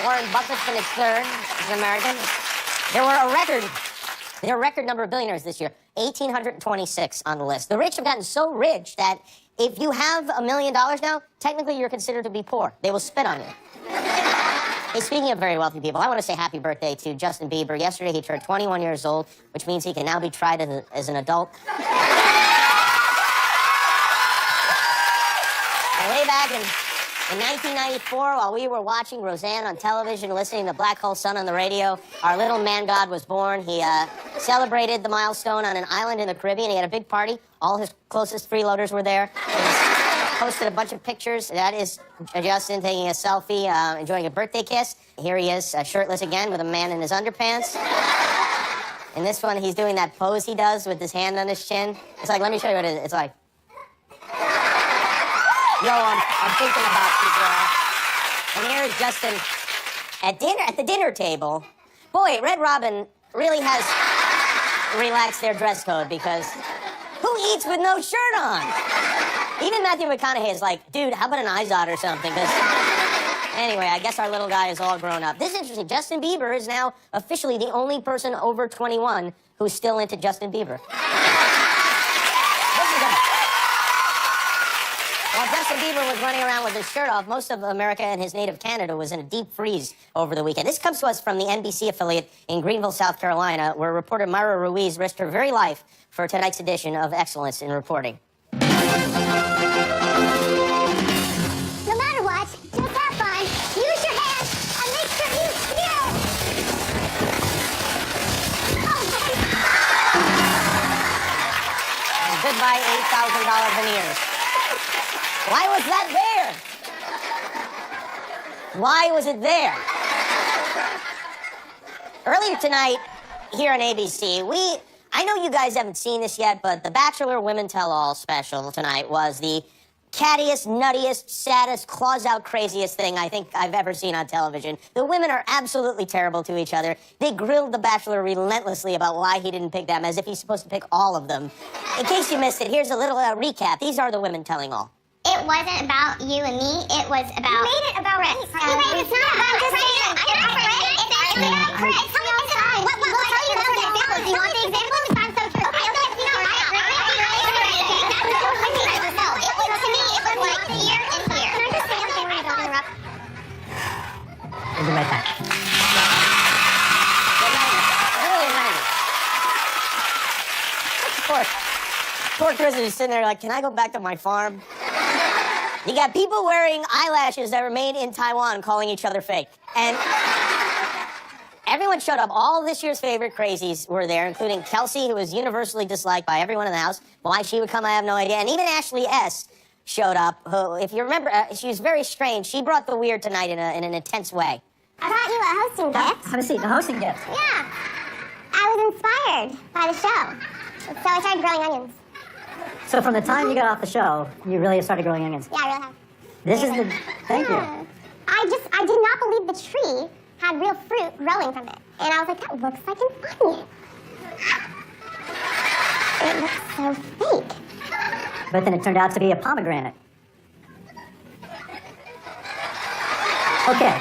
Warren Buffett finished third as an American. There were a record number of billionaires this year, 1,826 on the list. The rich have gotten so rich that if you have $1 million now, technically you're considered to be poor. They will spit on you. Hey, speaking of very wealthy people, I want to say happy birthday to Justin Bieber. Yesterday he turned 21 years old, which means he can now be tried as an adult. Way back in 1994, while we were watching Roseanne on television, listening to Black Hole Sun on the radio, our little man god was born. He celebrated the milestone on an island in the Caribbean. He had a big party. All his closest freeloaders were there. He posted a bunch of pictures. That is Justin taking a selfie, enjoying a birthday kiss. Here he is, shirtless again, with a man in his underpants. In this one, he's doing that pose he does with his hand on his chin. It's like, let me show you what it is. It's like... Yo, I'm thinking about you, girl. And here's Justin at the dinner table. Boy, Red Robin really has relaxed their dress code because who eats with no shirt on? Even Matthew McConaughey is like, dude, how about an Izod or something? Anyway, I guess our little guy is all grown up. This is interesting. Justin Bieber is now officially the only person over 21 who's still into Justin Bieber. While Justin Bieber was running around with his shirt off, most of America and his native Canada was in a deep freeze over the weekend. This comes to us from the NBC affiliate in Greenville, South Carolina, where reporter Myra Ruiz risked her very life for tonight's edition of Excellence in Reporting. No matter what, just have fun, use your hands, and make sure you steal. And goodbye, $8,000 veneers. Why was that there? Why was it there? Earlier tonight, here on ABC, I know you guys haven't seen this yet, but the Bachelor Women Tell All special tonight was the cattiest, nuttiest, saddest, claws-out, craziest thing I think I've ever seen on television. The women are absolutely terrible to each other. They grilled the Bachelor relentlessly about why he didn't pick them, as if he's supposed to pick all of them. In case you missed it, here's a little recap. These are the women telling all. It wasn't about you and me, it was about... You made it about Chris. It's not about just saying... Chris, tell me all the time. We'll tell you the examples. Do you want the examples? I'm so true. Okay, you know, to me, it was like here and here. Can I just say something when I don't interrupt? We'll be right back. Poor Chris is sitting there like, can I go back to my farm? You got people wearing eyelashes that were made in Taiwan calling each other fake. And everyone showed up. All this year's favorite crazies were there, including Kelsey, who was universally disliked by everyone in the house. Why she would come, I have no idea. And even Ashley S. showed up, who, if you remember, she was very strange. She brought the weird tonight in an intense way. I brought you a hosting gift. Have a seat. The hosting gift. Yeah. I was inspired by the show. So I started growing onions. So from the time you got off the show, you really started growing onions? Yeah, I really have. This is the... Thank you. I did not believe the tree had real fruit growing from it. And I was like, that looks like an onion. It looks so fake. But then it turned out to be a pomegranate. Okay.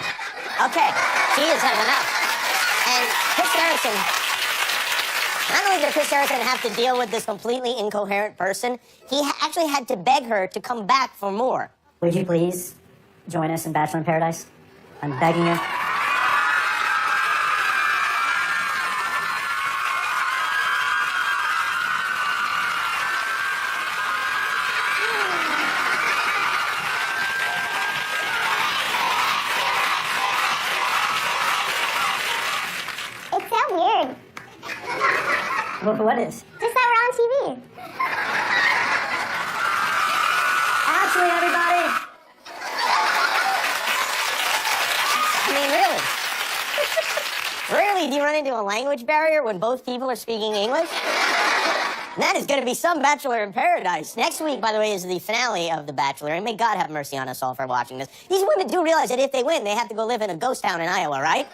Okay, she has had enough. And Chris Harrison... Not only did Chris Harrison have to deal with this completely incoherent person, he actually had to beg her to come back for more. Would you please join us in Bachelor in Paradise? I'm begging you. It's so weird. What is? Just that we're on TV. Actually, everybody. I mean, really? Rarely do you run into a language barrier when both people are speaking English. That is going to be some Bachelor in Paradise. Next week, by the way, is the finale of The Bachelor, and may God have mercy on us all for watching this. These women do realize that if they win, they have to go live in a ghost town in Iowa, right?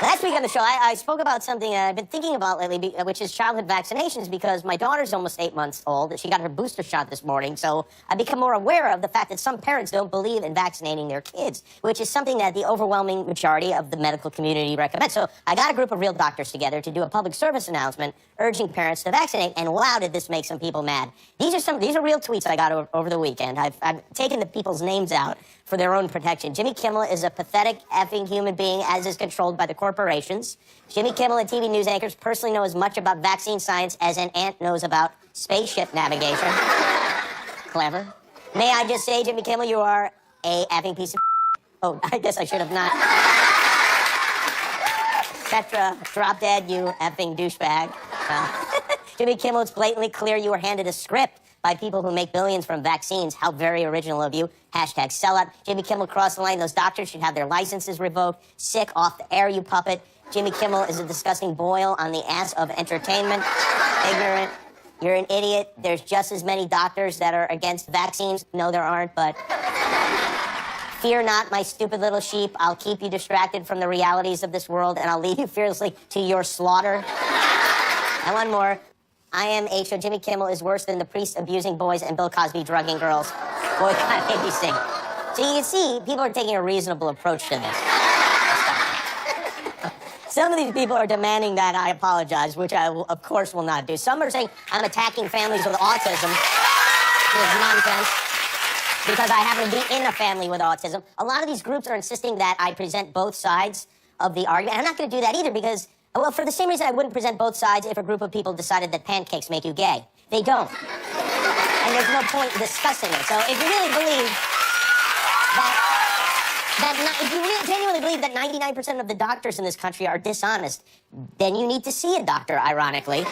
Last week on the show, I spoke about something I've been thinking about lately, which is childhood vaccinations, because my daughter's almost 8 months old. She got her booster shot this morning, so I've become more aware of the fact that some parents don't believe in vaccinating their kids, which is something that the overwhelming majority of the medical community recommends. So I got a group of real doctors together to do a public service announcement urging parents to vaccinate, and wow, did this make some people mad. These are real tweets I got over the weekend. I've taken the people's names out for their own protection. Jimmy Kimmel is a pathetic effing human being, as is controlled by the corporations. Jimmy Kimmel and TV news anchors personally know as much about vaccine science as an ant knows about spaceship navigation. Clever. May I just say, Jimmy Kimmel, you are a effing piece of Oh, I guess I should have not. Petra, drop dead, you effing douchebag. Jimmy Kimmel, it's blatantly clear you were handed a script by people who make billions from vaccines. How very original of you. Hashtag sellout. Jimmy Kimmel crossed the line. Those doctors should have their licenses revoked. Sick, off the air, you puppet. Jimmy Kimmel is a disgusting boil on the ass of entertainment. Ignorant. You're an idiot. There's just as many doctors that are against vaccines. No, there aren't, but... Fear not, my stupid little sheep. I'll keep you distracted from the realities of this world, and I'll lead you fearlessly to your slaughter. And one more. I am H.O. Jimmy Kimmel is worse than the priest abusing boys and Bill Cosby drugging girls. Boycott ABC. So you can see, people are taking a reasonable approach to this. Some of these people are demanding that I apologize, which I, of course, will not do. Some are saying I'm attacking families with autism. Which is nonsense. Because I happen to be in a family with autism. A lot of these groups are insisting that I present both sides of the argument. And I'm not going to do that either because, well, for the same reason I wouldn't present both sides if a group of people decided that pancakes make you gay. They don't. And there's no point in discussing it. So if you really believe if you really genuinely believe that 99% of the doctors in this country are dishonest, then you need to see a doctor, ironically.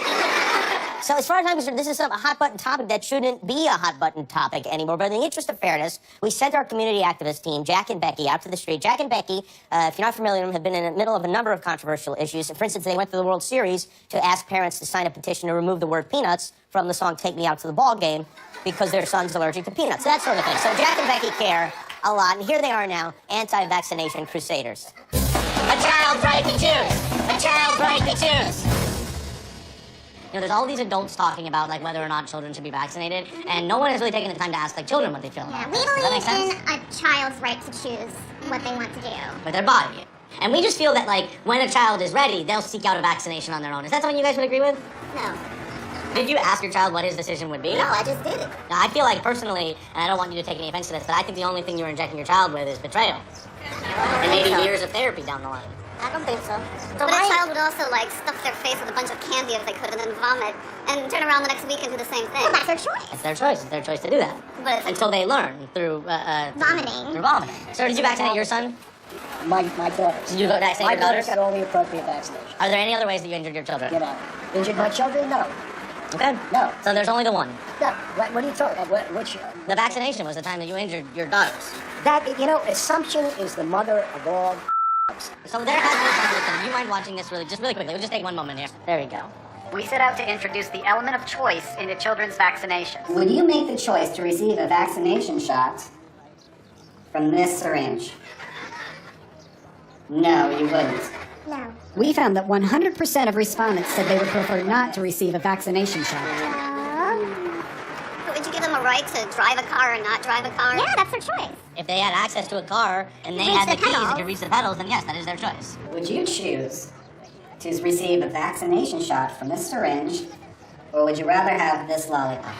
So as far as I'm concerned, this is a hot-button topic that shouldn't be a hot-button topic anymore. But in the interest of fairness, we sent our community activist team, Jack and Becky, out to the street. Jack and Becky, if you're not familiar with them, have been in the middle of a number of controversial issues. For instance, they went to the World Series to ask parents to sign a petition to remove the word peanuts from the song Take Me Out to the Ball Game because their son's allergic to peanuts. That sort of thing. So Jack and Becky care a lot, and here they are now, anti-vaccination crusaders. A child's right to choose. A child's right to choose. You know, there's all these adults talking about, like, whether or not children should be vaccinated, and no one has really taken the time to ask, like, children what they feel about it. We Does that make believe sense? in a child's right to choose what they want to do. With their body. And we just feel that, like, when a child is ready, they'll seek out a vaccination on their own. Is that something you guys would agree with? No. Did you ask your child what his decision would be? No, I just did it. Now, I feel like, personally, and I don't want you to take any offense to this, but I think the only thing you're injecting your child with is betrayal. And maybe years of therapy down the line. I don't think so. But a child would also, like, stuff their face with a bunch of candy if they could and then vomit and turn around the next week and do the same thing. Well, that's their choice. It's their choice. It's their choice to do that. But until they learn through... vomiting. Through vomiting. So did you vaccinate your son? My daughters. Did you vaccinate your daughters? got all the appropriate vaccinations. Are there any other ways that you injured your children? You know, injured my children? No. Okay. No. So there's only the one. No. What are you talking about? Which? The vaccination was the time that you injured your daughters. That, you know, assumption is the mother of all. So there has been something. Do you mind watching this really quickly? We'll just take one moment here. There we go. We set out to introduce the element of choice into children's vaccinations. Would you make the choice to receive a vaccination shot from this syringe? No, you wouldn't. No. We found that 100% of respondents said they would prefer not to receive a vaccination shot. Would you give them a right to drive a car or not drive a car? Yeah, that's their choice. If they had access to a car and they Reach had the the keys pedals. and could reach the pedals, then yes, that is their choice. Would you choose to receive a vaccination shot from this syringe, or would you rather have this lollipop?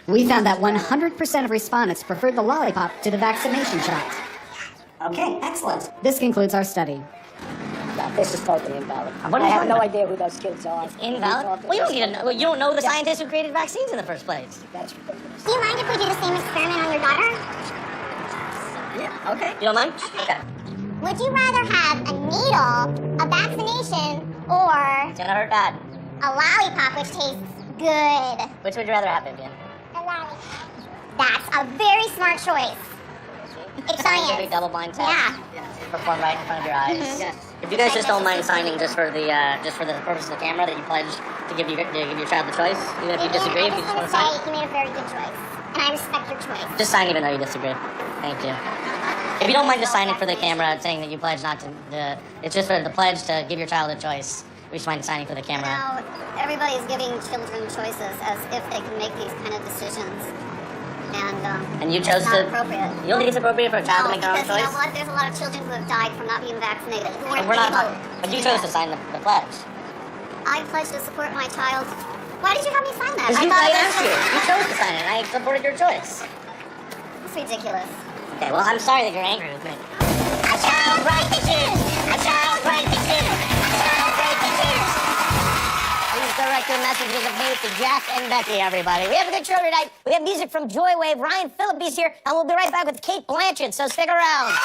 We found that 100% of respondents preferred the lollipop to the vaccination shot. Okay, excellent. This concludes our study. No, this is totally invalid. What are I you have talking no about? idea who those kids are. Invalid? Well, you don't need to know. You don't know the scientists who created vaccines in the first place. That's ridiculous. Do you mind if we do the same experiment on your daughter? Yeah, okay. You don't mind? Okay. Would you rather have a needle, a vaccination, or It's gonna hurt bad. a lollipop which tastes good? Which would you rather have, Vivian? A lollipop. That's a very smart choice. It's Scientific science. double-blind test. Yeah. Performed right in front of your eyes. If you guys just don't mind signing just for the purpose of the camera that you pledged to give your child the choice, even if you disagree, if you just want to sign, You made a very good choice, and I respect your choice. just sign even though you disagree. Thank you. If you don't mind just signing for the camera saying that you pledge not to, it's just for the pledge to give your child a choice. We just mind signing for the camera. Now, everybody's giving children choices as if they can make these kind of decisions. And you chose it's not to. appropriate. You don't think it's appropriate for a child to make their own because choice? you know what? There's a lot of children who have died from not being vaccinated. But we're not talking. But you chose to sign the pledge. I pledge to support my child. Why did you have me sign that? Because I you thought it was asked you. You chose to sign it, and I supported your choice. It's ridiculous. Okay, well, I'm sorry that you're angry with me. A child break the juice! A child break the juice! A child break the juice! Please direct your messages of hate to Jack and Becky, everybody. We have a good show tonight. We have music from Joywave. Ryan Phillippe's here, and we'll be right back with Kate Blanchett, so stick around.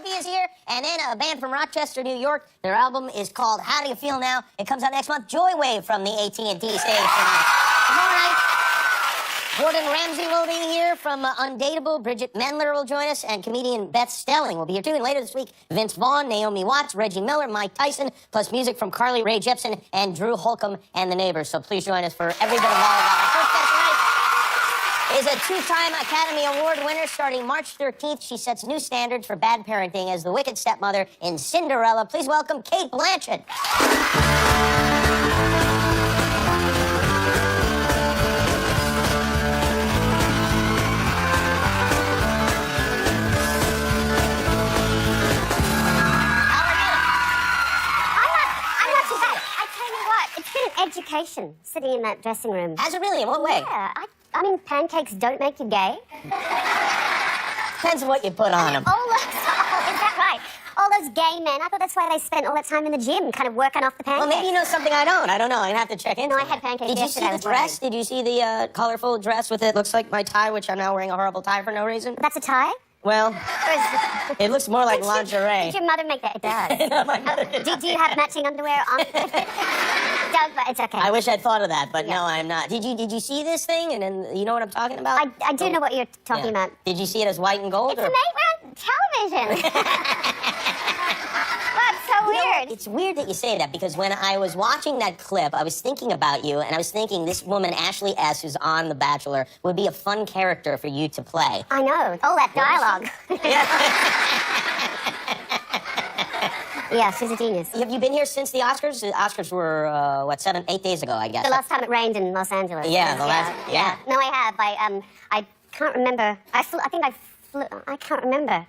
Is here, and then a band from Rochester, New York. Their album is called How Do You Feel Now? It comes out next month. Joywave from the AT&T stage tonight. Tomorrow night, Gordon Ramsay will be here from Undateable. Bridget Mendler will join us, and comedian Beth Stelling will be here too. And later this week, Vince Vaughn, Naomi Watts, Reggie Miller, Mike Tyson, plus music from Carly Rae Jepsen and Drew Holcomb and the Neighbors. So please join us for every bit of all of that. Our first guest tonight is a two-time Academy Award winner. Starting March 13th, she sets new standards for bad parenting as the wicked stepmother in Cinderella. Please welcome Kate Blanchett. I'm not too bad. I tell you what, it's been an education sitting in that dressing room. Has it really? In what way? Yeah, I mean, pancakes don't make you gay. Depends on what you put on them. Is that right? All those gay men, I thought that's why they spent all that time in the gym, kind of working off the pancakes. Well, maybe you know something I don't. I don't know. I'm gonna have to check into No, I it. had pancakes Did you yesterday, see I the was dress? Did you see the colorful dress with it? Looks like my tie, which I'm now wearing a horrible tie for no reason. That's a tie? Well, Or is it looks more like lingerie. Did your mother make that? It does. No, my mother did Do you have matching underwear on? It does, but it's okay. I wish I'd thought of that, but Yeah. no, I'm not. Did you see this thing? And then you know what I'm talking about? I do know what you're talking Yeah. about. Did you see it as white and gold? It's made on television. That's so You know what? weird. It's weird that you say that because when I was watching that clip, I was thinking about you, and I was thinking this woman, Ashley S., who's on The Bachelor, would be a fun character for you to play. I know. All that dialogue. Yeah, she's a genius. Have you been here since the Oscars? The Oscars were, 8 days ago, I guess. The last time it rained in Los Angeles. Yeah, the last- yeah. No, I have. I can't remember. I can't remember.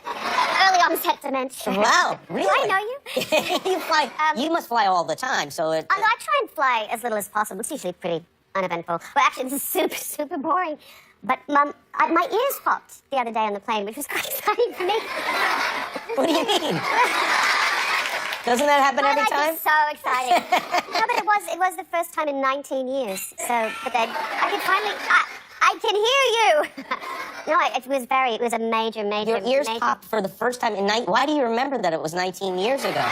Early onset dementia. Wow, really? Do I know you? you fly. You must fly all the time, so it. I try and fly as little as possible. It's usually pretty uneventful. Well, actually, this is super, super boring. But, Mum, my ears popped the other day on the plane, which was quite exciting for me. What do you mean? Doesn't that happen every time? It's so exciting. No, but it was the first time in 19 years. So, but then I could finally. I can hear you. No, it was a major. Your ears popped for the first time in night. Why do you remember that it was 19 years ago?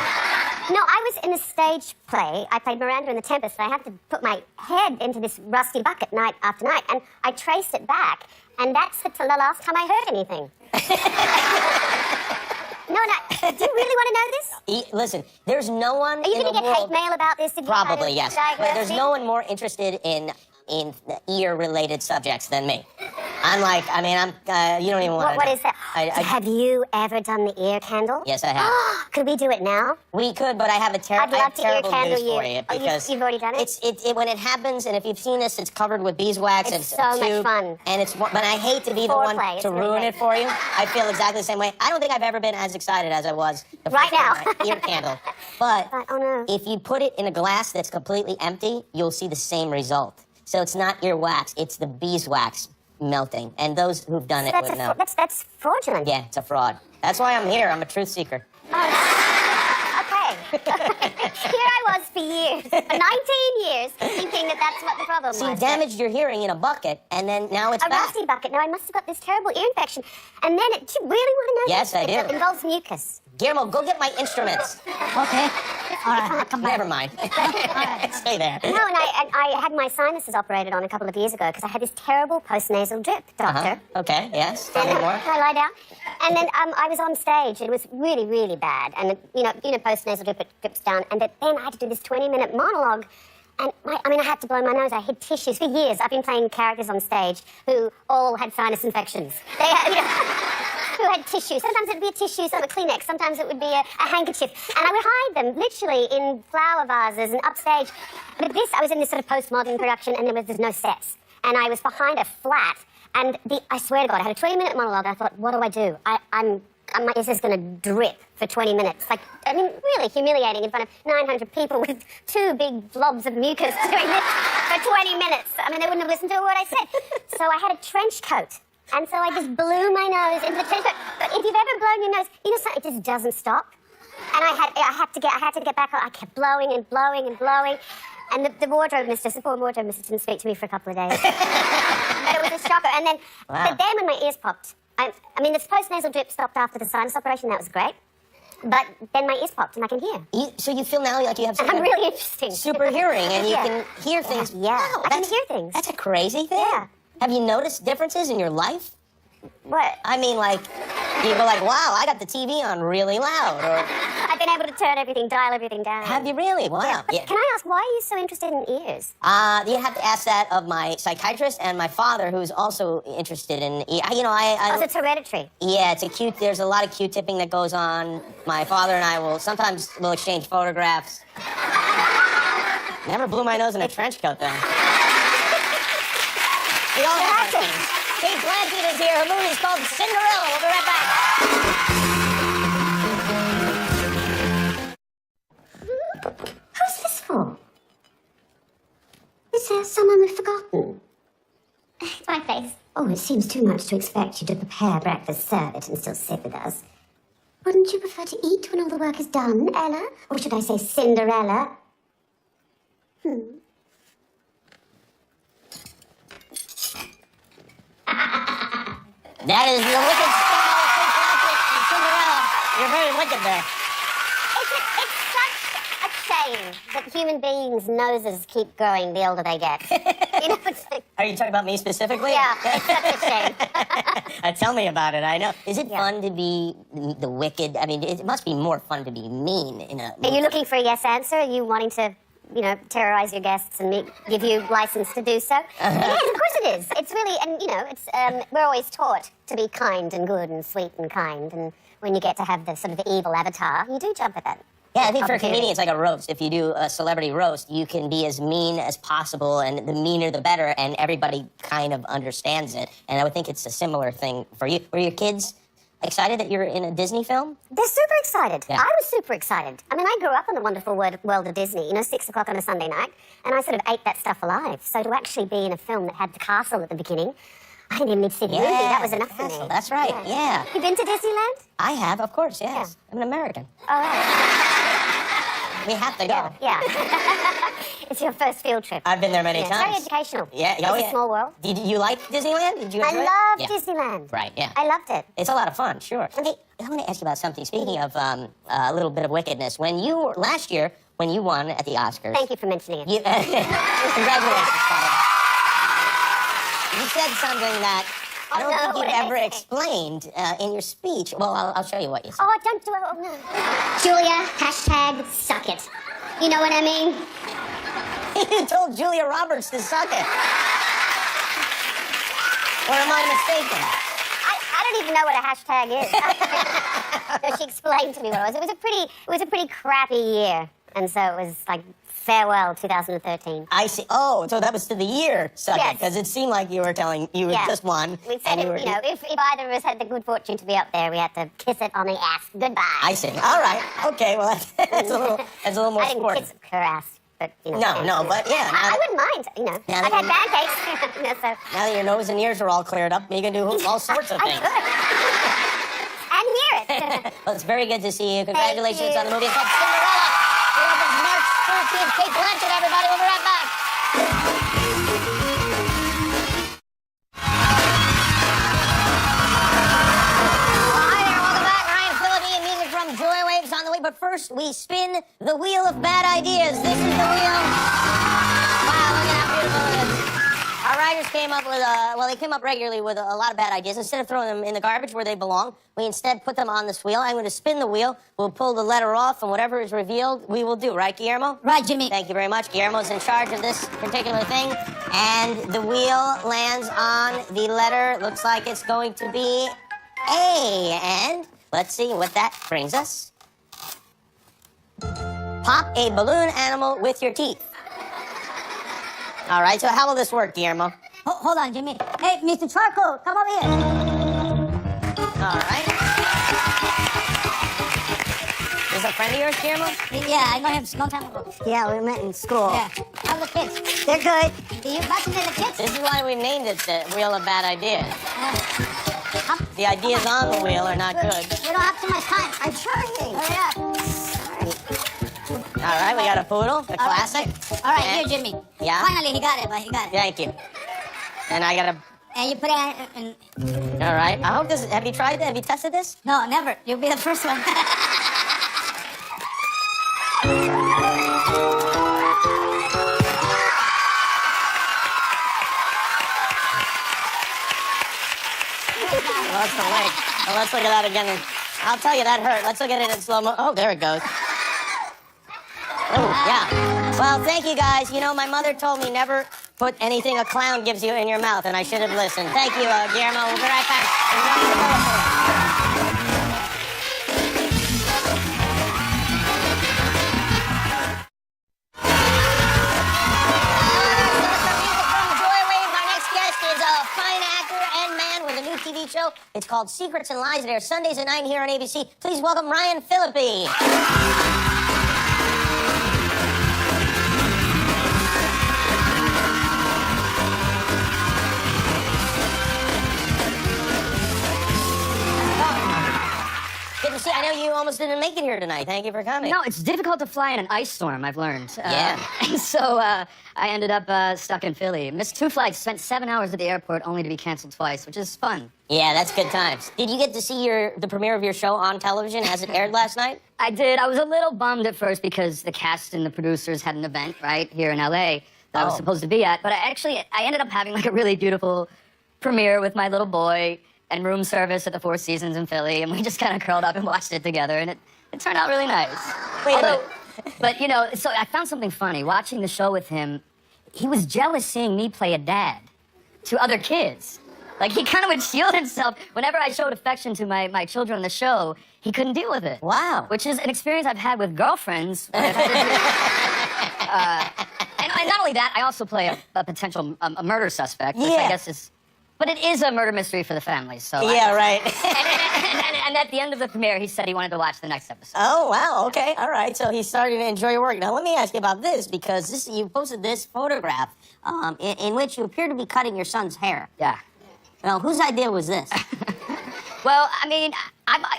No, I was in a stage play. I played Miranda in The Tempest, and I had to put my head into this rusty bucket night after night, and I traced it back, and that's the last time I heard anything. No, do you really want to know this? Listen, there's no one Are you in the going to get world. hate mail about this? If you Probably, kind of yes. diagnose But there's me? no one more interested in ear-related subjects than me. I'm like, you don't even want to What know. is that? Have you ever done the ear candle? Yes, I have. Could we do it now? We could, but I have a I'd love to ear terrible candle news you. for you Oh, because you've already done it? It's when it happens, and if you've seen this, it's covered with beeswax. It's a so much tube, fun. And but I hate to be the Foreplay, one it's to really ruin great. it for you. I feel exactly the same way. I don't think I've ever been as excited as I was the Right first time now. my ear candle. But Oh, no. if you put it in a glass that's completely empty, you'll see the same result. So it's not earwax; it's the beeswax melting. And those who've done it would know. That's fraudulent. Yeah, it's a fraud. That's why I'm here. I'm a truth seeker. Okay. Here I was for years, for 19 years, thinking that that's what the problem So you was. damaged your hearing in a bucket, and then now it's A back. rusty bucket. Now I must have got this terrible ear infection. And then, do you really want to know? Yes, this? I do. It involves mucus. Guillermo, go get my instruments. Okay. This All right, I'll come back. Never mind. Stay there. No, and I had my sinuses operated on a couple of years ago because I had this terrible postnasal drip, doctor. Okay, yes. Tell me more. I lie down. And then I was on stage. It was really, really bad. And, postnasal drip, it drips down. And then I had to do this 20-minute monologue. And, I had to blow my nose. I had tissues. For years, I've been playing characters on stage who all had sinus infections. They had, who had tissue. Sometimes it would be a tissue, some a Kleenex. Sometimes it would be a handkerchief. And I would hide them, literally, in flower vases and upstage. But I was in this sort of postmodern production, and there's no sets. And I was behind a flat. And I swear to God, I had a 20-minute monologue. And I thought, what do I do? Is this going to drip for 20 minutes? Really humiliating in front of 900 people with 2 big blobs of mucus doing this for 20 minutes. They wouldn't have listened to a word I said. So I had a trench coat. And so I just blew my nose into the trench coat. But if you've ever blown your nose, it just doesn't stop. And I had to get back. I kept blowing and blowing and blowing. And the wardrobe mistress, the poor wardrobe mistress, didn't speak to me for a couple of days. But it was a shocker. And then, but then when my ears popped, this postnasal drip stopped after the sinus operation. That was great. But then my ears popped and I can hear. So you feel now like you have I'm really interesting. super hearing and you can hear things. Yeah, Wow, I can hear things. That's a crazy thing. Yeah. Have you noticed differences in your life? What? You go like, wow, I got the TV on really loud. Or I've been able to dial everything down. have you really? Wow. Yeah. Can I ask, why are you so interested in ears? You have to ask that of my psychiatrist and my father, who's also interested in. It's hereditary. Yeah, it's acute. There's a lot of Q-tipping that goes on. My father and I will sometimes exchange photographs. Never blew my nose in a trench coat though. We all have our things. Kate Blanchett is here. Her movie is called Cinderella. We'll be right back. Who's this for? Is there someone we've forgotten? It's my face. Oh, it seems too much to expect you to prepare breakfast, serve it, and still sit with us. Wouldn't you prefer to eat when all the work is done, Ella? Or should I say Cinderella? That is the wicked style of Cinderella. You're very wicked there. It's such a shame that human beings' noses keep growing the older they get. It's like, Are you talking about me specifically? yeah, it's such a shame. Tell me about it. I know. Is it Yeah. fun to be the wicked? It must be more fun to be mean in a. Are you looking for a yes answer? Are you wanting to, terrorize your guests and give you license to do so? Yes, of course it is. It's really, and we're always taught to be kind and good and sweet and kind. And when you get to have the sort of the evil avatar, you do jump at that. Yeah, I think for a opportunity. comedian, it's like a roast. If you do a celebrity roast, you can be as mean as possible, and the meaner the better, and everybody kind of understands it. And I would think it's a similar thing for you. Were your kids excited that you're in a Disney film? They're super excited. Yeah. I was super excited. I grew up in the wonderful world of Disney, 6 o'clock on a Sunday night, and I sort of ate that stuff alive. So to actually be in a film that had the castle at the beginning, I didn't even need to see the movie. That was enough for me. That's right, yeah. You been to Disneyland? I have, of course, yes. Yeah. I'm an American. All right. We have to go. Yeah. It's your first field trip. I've been there many It's very times. educational. Yeah, It's a small world. Did you like Disneyland? Did you enjoy it? I Yeah. love Disneyland. Right, yeah. I loved it. It's a lot of fun, sure. Hey, I want to ask you about something. Speaking of a little bit of wickedness, last year, when you won at the Oscars... Thank you for mentioning it. Congratulations, Father. You said something that I don't no, think what you've did I ever say? explained in your speech. Well, I'll show you what you said. Oh, don't do it. Oh, no. Julia, hashtag suck it. You know what I mean? You told Julia Roberts to suck it. Or am I mistaken? I don't even know what a hashtag is. So she explained to me what it was. It was a pretty crappy year. And so it was like farewell 2013. I see. Oh, so that was to the year, suck it, Yes. because it seemed like you were just won. We said, if either of us had the good fortune to be up there, we had to kiss it on the ass. Goodbye. I see. All right. Okay. Well, that's a little more I didn't sporty. kiss her ass, but No, but yeah. I wouldn't mind. Now I've that had pancakes. So Now that your nose and ears are all cleared up, you can do all sorts of I things. could. And hear it. Well, it's very good to see you. Congratulations you. on the movie. It's called Cinderella. It opens March 13th. Kate Blanchett, everybody. We'll be right back. Hi there. Welcome back. Ryan Phillippe. Music from Joy Wave. break's on the way, but first we spin the wheel of bad ideas. This is the wheel. Wow, look at how beautiful it is. Our writers came up with, they came up regularly with a lot of bad ideas. Instead of throwing them in the garbage where they belong, we instead put them on this wheel. I'm going to spin the wheel. We'll pull the letter off, and whatever is revealed, we will do. Right, Guillermo? Right, Jimmy. Thank you very much. Guillermo's in charge of this particular thing. And the wheel lands on the letter. Looks like it's going to be A. And let's see what that brings us. Pop a balloon animal with your teeth. All right, so how will this work, Guillermo? Hold on, Jimmy. Hey, Mr. Charcoal, come over here. All right. Is this a friend of yours, Guillermo? Yeah, I know him a long time ago. Yeah, we met in school. Yeah. How's the kids? They're good. Do you vaccinate the kids? This is why we named it the Wheel of Bad Ideas. The ideas on the wheel are not good. We don't have too much time. I'm trying. Hurry up. All right, we got a poodle, the classic. All right, And- here, Jimmy. Yeah? Finally, he got it, but he got it. Thank you. And I got a... And you put it in... All right. I hope this... Have you tried that? Have you tested this? No, never. You'll be the first one. Well, that's the leg. Well, let's look at that again. I'll tell you, that hurt. Let's look at it in slow-mo. Oh, there it goes. Oh, yeah. Well, thank you, guys. You know, my mother told me never put anything a clown gives you in your mouth, and I should have listened. Thank you, Guillermo. We'll be right back. TV show. It's called Secrets and Lies. It airs Sundays at 9 here on ABC. Please welcome Ryan Phillippe. Good to see. I know you almost didn't make it here tonight. Thank you for coming. No, it's difficult to fly in an ice storm, I've learned. Yeah. So I ended up stuck in Philly. Missed 2 flights, spent 7 hours at the airport only to be canceled twice, which is fun. Yeah, that's good times. Did you get to see the premiere of your show on television as it aired last night? I did. I was a little bummed at first because the cast and the producers had an event, right, here in L.A. that I was supposed to be at. But I ended up having like a really beautiful premiere with my little boy and room service at the Four Seasons in Philly, and we just kind of curled up and watched it together, and it turned out really nice. Wait a minute. But, you know, so I found something funny. Watching the show with him, he was jealous seeing me play a dad to other kids. Like, he kind of would shield himself. Whenever I showed affection to my children on the show, he couldn't deal with it. Wow. Which is an experience I've had with girlfriends. And not only that, I also play a potential murder suspect, which I guess is... But it is a murder mystery for the family, so... Yeah, right. And at the end of the premiere, he said he wanted to watch the next episode. Oh, wow, okay, all right. So he's starting to enjoy your work. Now, let me ask you about this, because you posted this photograph in which you appear to be cutting your son's hair. Yeah. Now, whose idea was this? Well, I mean,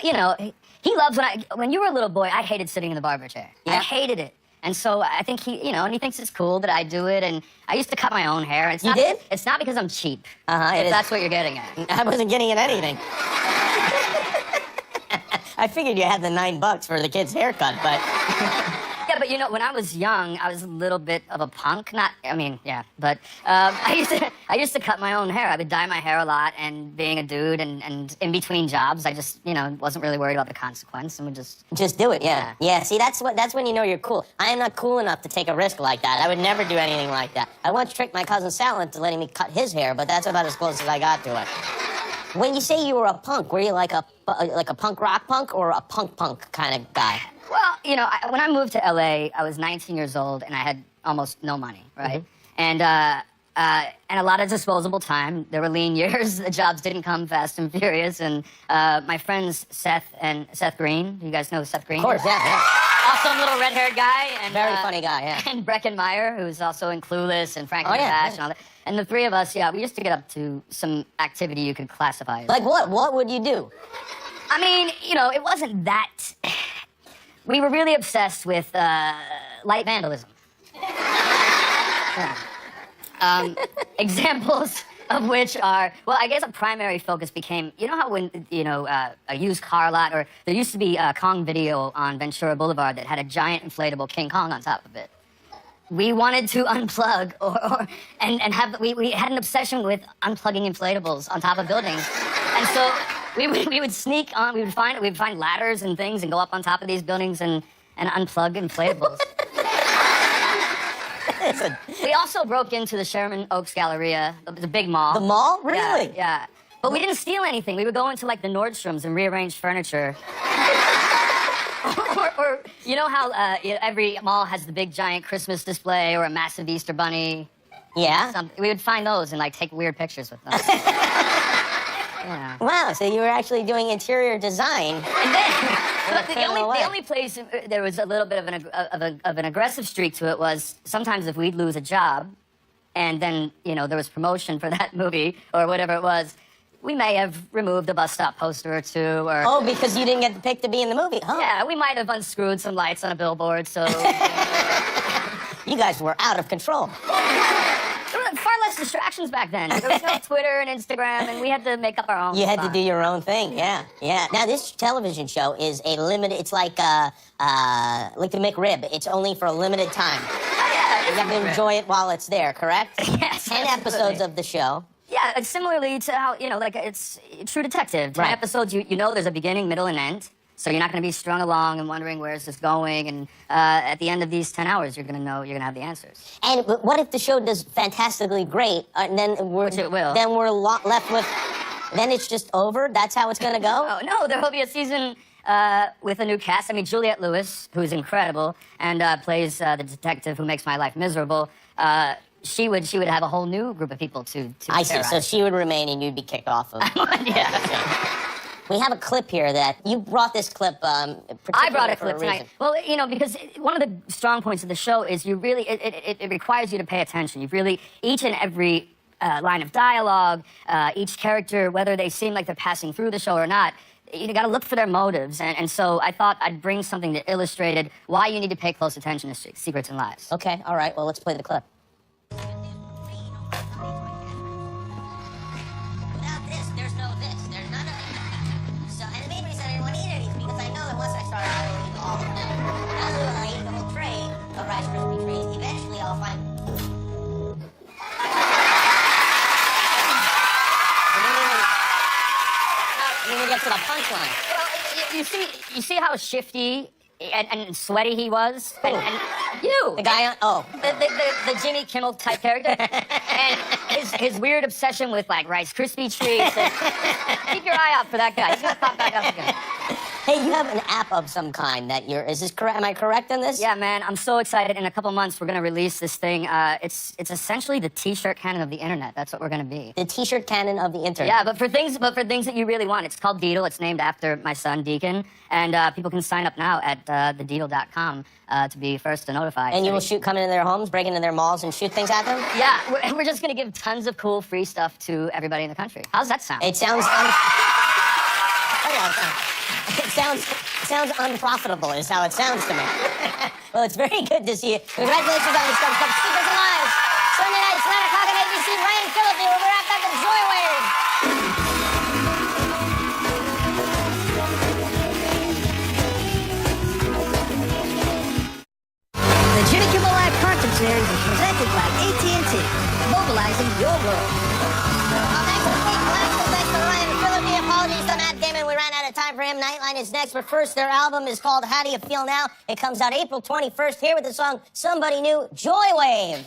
you know, he loves when you were a little boy, I hated sitting in the barber chair. Yeah. I hated it. And so I think and he thinks it's cool that I do it, and I used to cut my own hair. It's not, did? It's not because I'm cheap, It if is. that's what you're getting at. I wasn't getting at anything. I figured you had the $9 for the kid's haircut, but... Yeah, but you know, when I was young, I was a little bit of a punk. But I used to cut my own hair. I would dye my hair a lot, and being a dude and in between jobs, I just, wasn't really worried about the consequence, and would Just do it, yeah. Yeah, see, that's when you know you're cool. I am not cool enough to take a risk like that. I would never do anything like that. I once tricked my cousin Sal into letting me cut his hair, but that's about as close as I got to it. When you say you were a punk, were you like a punk rock punk or a punk kind of guy? Well, when I moved to L.A., I was 19 years old, and I had almost no money, right? Mm-hmm. And a lot of disposable time. There were lean years. The jobs didn't come fast and furious. And my friends Seth Green, you guys know Seth Green? Of course, yeah. Awesome little red-haired guy. And, Very funny guy, yeah. And Breckenmeyer, who's also in Clueless and Frankie yeah, Bash yeah. and all that. And the three of us, we used to get up to some activity you could classify as. Like what? What would you do? I mean, it wasn't that... We were really obsessed with light vandalism. Yeah. Examples of which are, well, I guess a primary focus became, you know how when, a used car lot, or there used to be a Kong Video on Ventura Boulevard that had a giant inflatable King Kong on top of it. We wanted to unplug we had an obsession with unplugging inflatables on top of buildings. And so we would sneak on, we would find ladders and things and go up on top of these buildings and unplug inflatables. We also broke into the Sherman Oaks Galleria, the big mall. The mall? Really? Yeah. But we didn't steal anything. We would go into like the Nordstroms and rearrange furniture. or you know how every mall has the big giant Christmas display or a massive Easter bunny? Yeah. We would find those and like take weird pictures with them. Yeah. Wow, so you were actually doing interior design. And then, but the only place there was a little bit of an aggressive streak to it was sometimes if we'd lose a job, and then there was promotion for that movie or whatever it was, we may have removed a bus stop poster or two. Or oh, because you didn't get the pick to be in the movie, huh? Yeah, we might have unscrewed some lights on a billboard. So you guys were out of control. There were far less distractions back then. There was no Twitter and Instagram, and we had to make up our own. You had to do your own thing, yeah. Now, this television show is a limited, it's like the McRib. It's only for a limited time. Yeah, you have to enjoy it while it's there, correct? Yes, 10 episodes of the show. Yeah, it's similarly to how, it's True Detective. 10 episodes, you know there's a beginning, middle, and end. So you're not going to be strung along and wondering where's this going. And at the end of these 10 hours, you're going to know, you're going to have the answers. And what if the show does fantastically great, and then Which it will. Then we're left with, then it's just over? That's how it's going to go? Oh, no, there will be a season with a new cast. I mean, Juliette Lewis, who's incredible, and plays the detective who makes my life miserable. She would have a whole new group of people to I see, so she would remain and you'd be kicked off of. Yeah. We have a clip here that you brought this clip. I brought a clip tonight. Well, because one of the strong points of the show is you really it requires you to pay attention. You really each and every line of dialogue, each character, whether they seem like they're passing through the show or not. You got to look for their motives, and so I thought I'd bring something that illustrated why you need to pay close attention to Secrets and Lies. Okay, all right. Well, let's play the clip. Without this, there's no this. There's none of it. So, and the main reason I didn't want to eat any of these because I know that once I start, I will eat all of them. I'll eat the whole tray of Rice Krispie treats. Eventually, I'll find. And then we get to the punchline. Well, you see how shifty and sweaty he was? Who? And you! The guy on, The Jimmy Kimmel type character. And his weird obsession with, like, Rice Krispie treats. Keep your eye out for that guy. He's gonna pop back up again. Hey, you have an app of some kind that is this correct? Am I correct on this? Yeah, man, I'm so excited. In a couple months, we're gonna release this thing. It's essentially the T-shirt canon of the internet. That's what we're gonna be. The T-shirt canon of the internet. Yeah, but for things that you really want. It's called Deedle. It's named after my son, Deacon. And people can sign up now at thedeedle.com to be first to notify. And you will come into their homes, break into their malls, and shoot things at them? Yeah, we're just gonna give tons of cool free stuff to everybody in the country. How's that sound? It sounds... It sounds unprofitable is how it sounds to me. Well, it's very good to see you. Congratulations on this stuff. Secrets and Lies. Sunday nights, 9 o'clock on ABC. Ryan Phillippe. We'll be right back with Joy Wave. The Jimmy Kimmel Live Cartoon Series is presented by AT&T, mobilizing your world. Thanks for the week. Thanks to Ryan Phillippe. Apologies to Matt Damon. We ran out of time for him. Nightline is next. But first, their album is called How Do You Feel Now? It comes out April 21st. Here with the song Somebody New, Joy Wave.